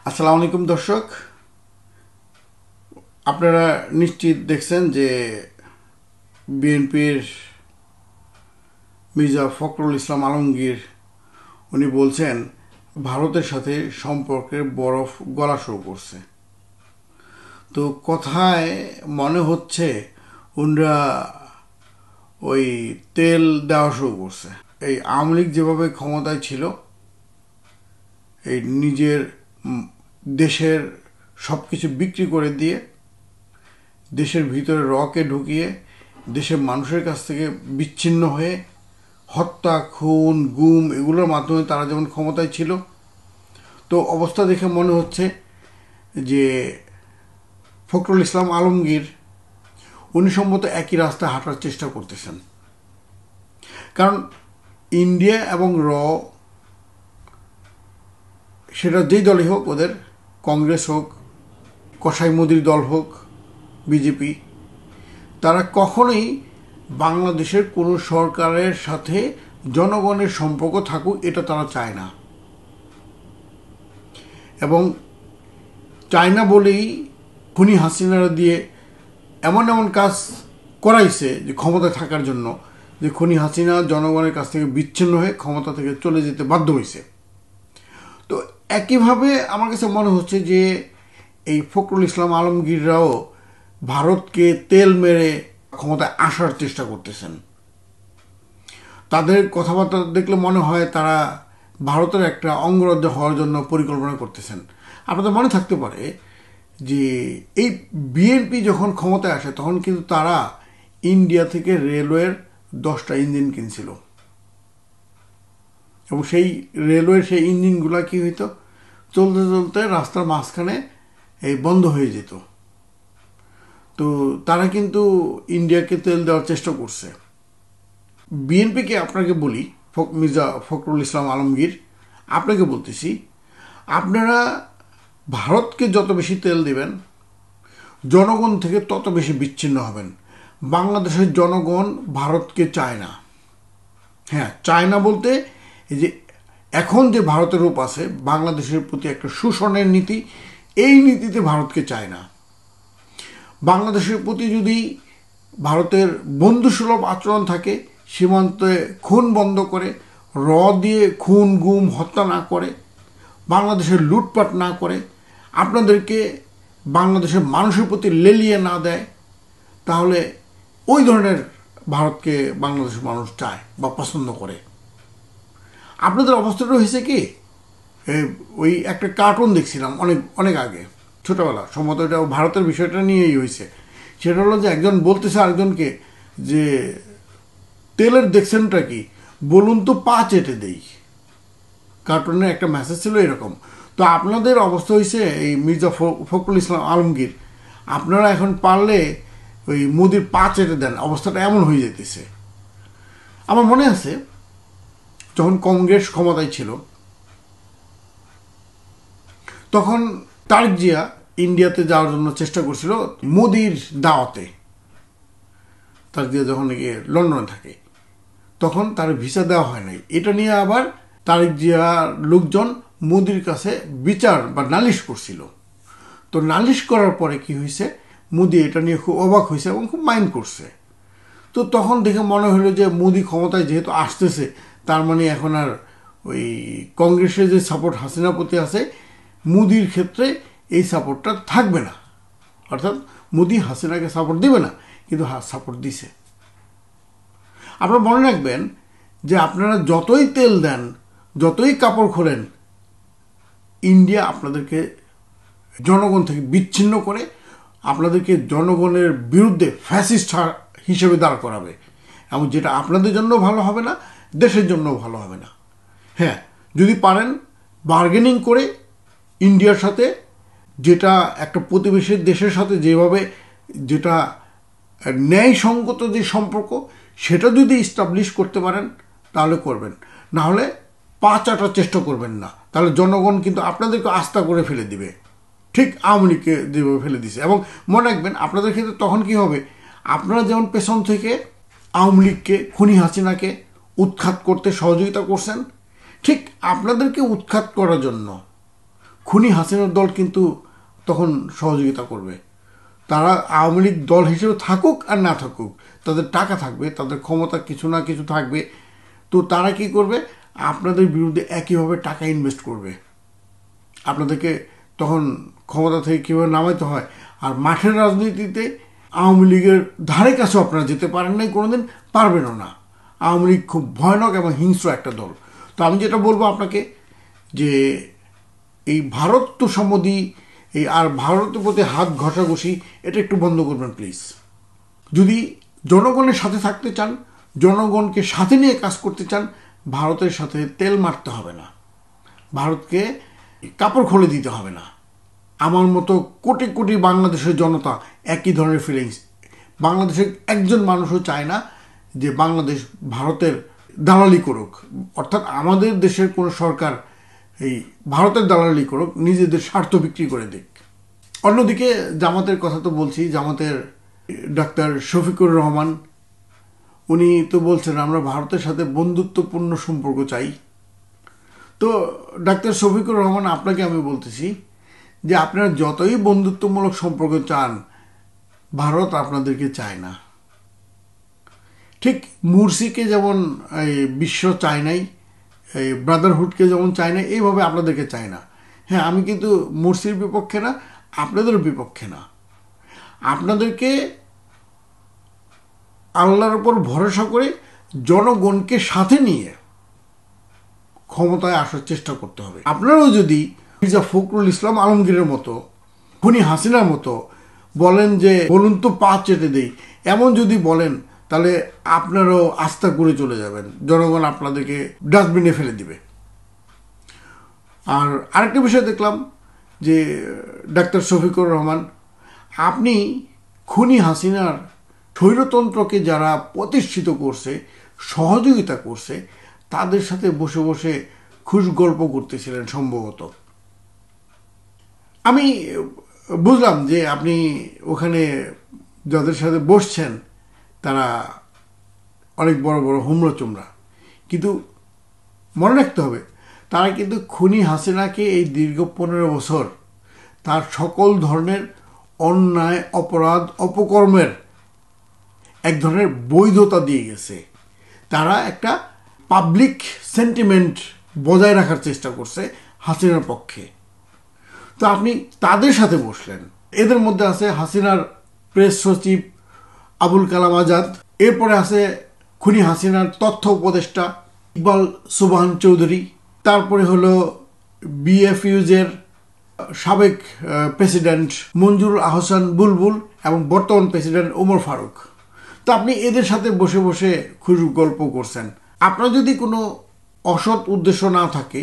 আসসালামু আলাইকুম দর্শক, আপনারা নিশ্চিত দেখছেন যে বিএনপির মির্জা ফখরুল ইসলাম আলমগীর উনি বলছেন ভারতের সাথে সম্পর্কের বরফ গলা শুরু করছে। তো কথায় মনে হচ্ছে উনরা ওই তেল দেওয়া শুরু করছে। এই আওয়ামী লীগ যেভাবে ক্ষমতায় ছিল, এই নিজের দেশের সব কিছু বিক্রি করে দিয়ে দেশের ভিতরে রকে ঢুকিয়ে দেশের মানুষের কাছ থেকে বিচ্ছিন্ন হয়ে হত্যা, খুন, গুম এগুলোর মাধ্যমে তারা যেমন ক্ষমতায় ছিল, তো অবস্থা দেখে মনে হচ্ছে যে ফখরুল ইসলাম আলমগীর উনি সম্ভবত একই রাস্তায় হাঁটার চেষ্টা করতেছেন। কারণ ইন্ডিয়া এবং সেটা যেই দলই হোক, ওদের কংগ্রেস হোক, কসাই মোদির দল হোক, বিজেপি, তারা কখনোই বাংলাদেশের কোনো সরকারের সাথে জনগণের সম্পর্ক থাকুক এটা তারা চায় না। এবং চায় না বলেই খুনি হাসিনারা দিয়ে এমন এমন কাজ করাইছে যে ক্ষমতায় থাকার জন্য, যে খুনি হাসিনা জনগণের কাছ থেকে বিচ্ছিন্ন হয়ে ক্ষমতা থেকে চলে যেতে বাধ্য হয়েছে। তো একইভাবে আমার কাছে মনে হচ্ছে যে এই ফখরুল ইসলাম আলমগীররাও ভারতকে তেল মেরে ক্ষমতায় আসার চেষ্টা করতেছেন। তাদের কথাবার্তা দেখলে মনে হয় তারা ভারতের একটা অঙ্গরাজ্য হওয়ার জন্য পরিকল্পনা করতেছেন। আপনাদের মনে থাকতে পারে যে এই বিএনপি যখন ক্ষমতায় আসে তখন কিন্তু তারা ইন্ডিয়া থেকে রেলওয়ের 10টা ইঞ্জিন কিনছিল, এবং সেই রেলওয়ের সেই ইঞ্জিনগুলো কি হইতো, চলতে চলতে রাস্তার মাঝখানে এই বন্ধ হয়ে যেত। তো তারা কিন্তু ইন্ডিয়াকে তেল দেওয়ার চেষ্টা করছে। বিএনপিকে আপনাকে বলি, মির্জা ফখরুল ইসলাম আলমগীর আপনাকে বলতেছি, আপনারা ভারতকে যত বেশি তেল দিবেন জনগণ থেকে তত বেশি বিচ্ছিন্ন হবেন। বাংলাদেশের জনগণ ভারতকে চায় না। হ্যাঁ, চায় না বলতে এই যে এখন যে ভারতের রূপ আছে, বাংলাদেশের প্রতি একটা শোষণের নীতি, এই নীতিতে ভারতকে চায় না। বাংলাদেশের প্রতি যদি ভারতের বন্ধুসুলভ আচরণ থাকে, সীমান্তে খুন বন্ধ করে, দিয়ে খুন, গুম, হত্যা না করে, বাংলাদেশের লুটপাট না করে, আপনাদেরকে বাংলাদেশের মানুষের প্রতি লেলিয়ে না দেয়, তাহলে ওই ধরনের ভারতকে বাংলাদেশের মানুষ চায় বা পছন্দ করে। আপনাদের অবস্থাটা হয়েছে কি, ওই একটা কার্টুন দেখছিলাম অনেক অনেক আগে, ছোটবেলা, সম্ভবত এটা ভারতের বিষয়টা নিয়েই হয়েছে। সেটা হলো যে একজন বলতেছে আরেকজনকে যে তেলের দেখছেনটা কি, বলুন তো পা চেটে দেই। কার্টুনের একটা মেসেজ ছিল এরকম। তো আপনাদের অবস্থা হয়েছে এই মির্জা ফখরুল ইসলাম আলমগীর, আপনারা এখন পারলে ওই মোদির পা চেটে দেন, অবস্থাটা এমন হয়ে যেতেছে। আমার মনে আছে যখন কংগ্রেস ক্ষমতায় ছিল তখন তারেক জিয়া ইন্ডিয়াতে যাওয়ার জন্য চেষ্টা করছিল মোদির দাওয়াতে। তারেক জিয়া যখন গিয়ে লন্ডনে থাকে তখন তার ভিসা দেওয়া হয় নাই। এটা নিয়ে আবার তারেক জিয়ার লোকজন মোদির কাছে বিচার বা নালিশ করছিল। তো নালিশ করার পরে কি হয়েছে, মোদি এটা নিয়ে খুব অবাক হয়েছে এবং খুব মাইন্ড করছে। তো তখন দেখে মনে হলো যে মোদি ক্ষমতায় যেহেতু আসতেছে, তার মানে এখন আর ওই কংগ্রেসের যে সাপোর্ট হাসিনা প্রতি আছে, মোদির ক্ষেত্রে এই সাপোর্টটা থাকবে না। অর্থাৎ মোদি হাসিনাকে সাপোর্ট দিবে না, কিন্তু সাপোর্ট দিছে। আপনারা মনে রাখবেন যে আপনারা যতই তেল দেন, যতই কাপড় খোলেন, ইন্ডিয়া আপনাদেরকে জনগণ থেকে বিচ্ছিন্ন করে আপনাদেরকে জনগণের বিরুদ্ধে ফ্যাসিস্ট হিসেবে দাঁড় করাবে, এবং যেটা আপনাদের জন্য ভালো হবে না, দেশের জন্য ভালো হবে না। হ্যাঁ, যদি পারেন বার্গেনিং করে ইন্ডিয়ার সাথে, যেটা একটা প্রতিবেশী দেশের সাথে যেভাবে যেটা ন্যায়সঙ্গত যে সম্পর্ক, সেটা যদি ইস্টাবলিশ করতে পারেন তাহলে করবেন, না হলে পা চাটার চেষ্টা করবেন না। তাহলে জনগণ কিন্তু আপনাদেরকে আস্থা করে ফেলে দিবে, ঠিক আওয়ামী লীগকে যেভাবে ফেলে দিছে। এবং মনে রাখবেন আপনাদের ক্ষেত্রে তখন কি হবে, আপনারা যেমন পেছন থেকে আওয়ামী লীগকে, খুনি হাসিনাকে উৎখাত করতে সহযোগিতা করছেন, ঠিক আপনাদেরকে উৎখাত করার জন্য খুনি হাসিনার দল কিন্তু তখন সহযোগিতা করবে। তারা আওয়ামী লীগ দল হিসেবে থাকুক আর না থাকুক, তাদের টাকা থাকবে, তাদের ক্ষমতা কিছু না কিছু থাকবে। তো তারা কি করবে, আপনাদের বিরুদ্ধে একইভাবে টাকা ইনভেস্ট করবে। আপনাদেরকে তখন ক্ষমতা থেকে কীভাবে নামাইতে হয়। আর মাঠের রাজনীতিতে আওয়ামী লীগের ধারে কাছেও আপনারা যেতে পারেন নাই, কোনোদিন পারবেনও না। আওয়ামী লীগ খুব ভয়ানক এবং হিংস্র একটা দল। তো আমি যেটা বলবো আপনাকে, যে এই ভারত তো সম্বন্ধী এই আর ভারতের প্রতি হাত ঘষাঘষি এটা একটু বন্ধ করবেন প্লিজ। যদি জনগণের সাথে থাকতে চান, জনগণকে সাথে নিয়ে কাজ করতে চান, ভারতের সাথে তেল মারতে হবে না, ভারতকে কাপড় খুলে দিতে হবে না। আমার মতো কোটি কোটি বাংলাদেশের জনতা একই ধরনের ফিলিংস। বাংলাদেশের একজন মানুষও চায় না যে বাংলাদেশ ভারতের দালালি করুক, অর্থাৎ আমাদের দেশের কোনো সরকার এই ভারতের দালালি করুক, নিজেদের স্বার্থ বিক্রি করে দিক। অন্যদিকে জামাতের কথা তো বলছি, জামাতের ডাক্তার শফিকুর রহমান উনি তো বলছেন আমরা ভারতের সাথে বন্ধুত্বপূর্ণ সম্পর্ক চাই। তো ডাক্তার শফিকুর রহমান, আপনাকে আমি বলতেছি যে আপনারা যতই বন্ধুত্বমূলক সম্পর্ক চান, ভারত আপনাদেরকে চায় না। ঠিক মুরসিকে যেমন এই বিশ্ব চায় নাই, এই ব্রাদারহুডকে যেমন চায় না, এইভাবে আপনাদেরকে চায় না। হ্যাঁ, আমি কিন্তু মুরসির বিপক্ষে না, আপনাদের বিপক্ষে না। আপনাদেরকে আল্লাহর উপর ভরসা করে জনগণকে সাথে নিয়ে ক্ষমতায় আসার চেষ্টা করতে হবে। আপনারাও যদি মির্জা ফখরুল ইসলাম আলমগীরের মতো, খুনি হাসিনার মতো বলেন যে বলুন তো পা চেটে দেই, এমন যদি বলেন, তাহলে আপনারাও আস্থা করে চলে যাবেন, জনগণ আপনাদেরকে ডাস্টবিনে ফেলে দিবে। আর আরেকটা বিষয় দেখলাম যে ডাক্তার শফিকুর রহমান, আপনি খুনি হাসিনার স্বৈরতন্ত্রকে যারা প্রতিষ্ঠিত করছে, সহযোগিতা করছে, তাদের সাথে বসে বসে খুশ গল্প করতেছিলেন সম্ভবত। আমি বুঝলাম যে আপনি ওখানে যাদের সাথে বসছেন তারা অনেক বড় বড় হুমড়ো চুমড়া, কিন্তু মনে রাখতে হবে তারা কিন্তু খুনি হাসিনাকে এই দীর্ঘ 15 বছর তার সকল ধরনের অন্যায়, অপরাধ, অপকর্মের এক ধরনের বৈধতা দিয়ে গেছে। তারা একটা পাবলিক সেন্টিমেন্ট বজায় রাখার চেষ্টা করছে হাসিনার পক্ষে। তো আপনি তাদের সাথে বসলেন। এদের মধ্যে আছে হাসিনার প্রেস সচিব আবুল কালাম আজাদ, এরপরে আছে খুনি হাসিনার তথ্য উপদেষ্টা ইকবাল সুবহান চৌধুরী, তারপরে হলো বিএফইউজের সাবেক প্রেসিডেন্ট মঞ্জুর আহসান বুলবুল এবং বর্তমান প্রেসিডেন্ট ওমর ফারুক। তো আপনি এদের সাথে বসে বসে খুশ গল্প করছেন। আপনার যদি কোনো অসৎ উদ্দেশ্য না থাকে,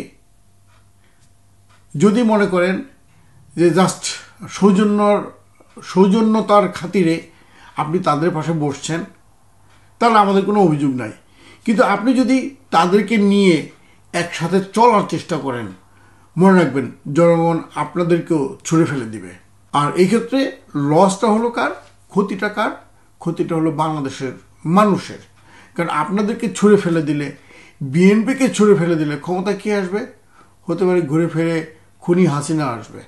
যদি মনে করেন যে জাস্ট সৌজন্যতার খাতিরে আপনি তাদের পাশে বসছেন, তাহলে আমাদের কোনো অভিযোগ নাই। কিন্তু আপনি যদি তাদেরকে নিয়ে একসাথে চলার চেষ্টা করেন, মনে রাখবেন জনগণ আপনাদেরকেও ছুঁড়ে ফেলে দিবে। আর এই ক্ষেত্রে লসটা হলো কার, ক্ষতিটা কার? ক্ষতিটা হলো বাংলাদেশের মানুষের। কারণ আপনাদেরকে ছুঁড়ে ফেলে দিলে, বিএনপিকে ছুঁড়ে ফেলে দিলে ক্ষমতা কে আসবে? হতে পারে ঘুরে ফিরে খুনি হাসিনা আসবে,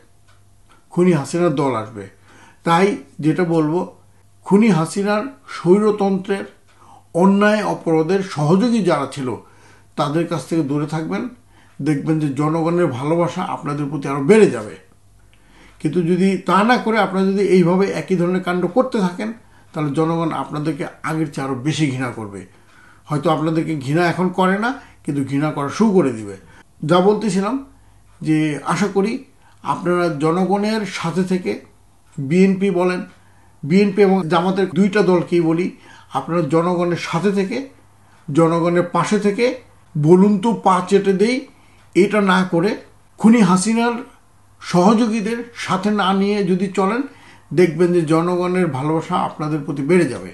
খুনি হাসিনার দল আসবে। তাই যেটা বলবো, খুনি হাসিনার স্বৈরতন্ত্রের অন্যায় অপরাধের সহযোগী যারা ছিল তাদের কাছ থেকে দূরে থাকবেন। দেখবেন যে জনগণের ভালোবাসা আপনাদের প্রতি আরও বেড়ে যাবে। কিন্তু যদি তা না করে আপনারা যদি এইভাবে একই ধরনের কাণ্ড করতে থাকেন, তাহলে জনগণ আপনাদেরকে আগের চেয়ে আরও বেশি ঘৃণা করবে। হয়তো আপনাদেরকে ঘৃণা এখন করে না, কিন্তু ঘৃণা করা শুরু করে দিবে। যা বলতেছিলাম যে আশা করি আপনারা জনগণের সাথে থেকে, বিএনপি বলেন, বিএনপি এবং জামাতের দুইটা দলকেই বলি, আপনারা জনগণের সাথে থেকে, জনগণের পাশে থেকে বলুন তো পা চেটে দেই এটা না করে খুনি হাসিনার সহযোগীদের সাথে না নিয়ে যদি চলেন, দেখবেন যে জনগণের ভালোবাসা আপনাদের প্রতি বেড়ে যাবে।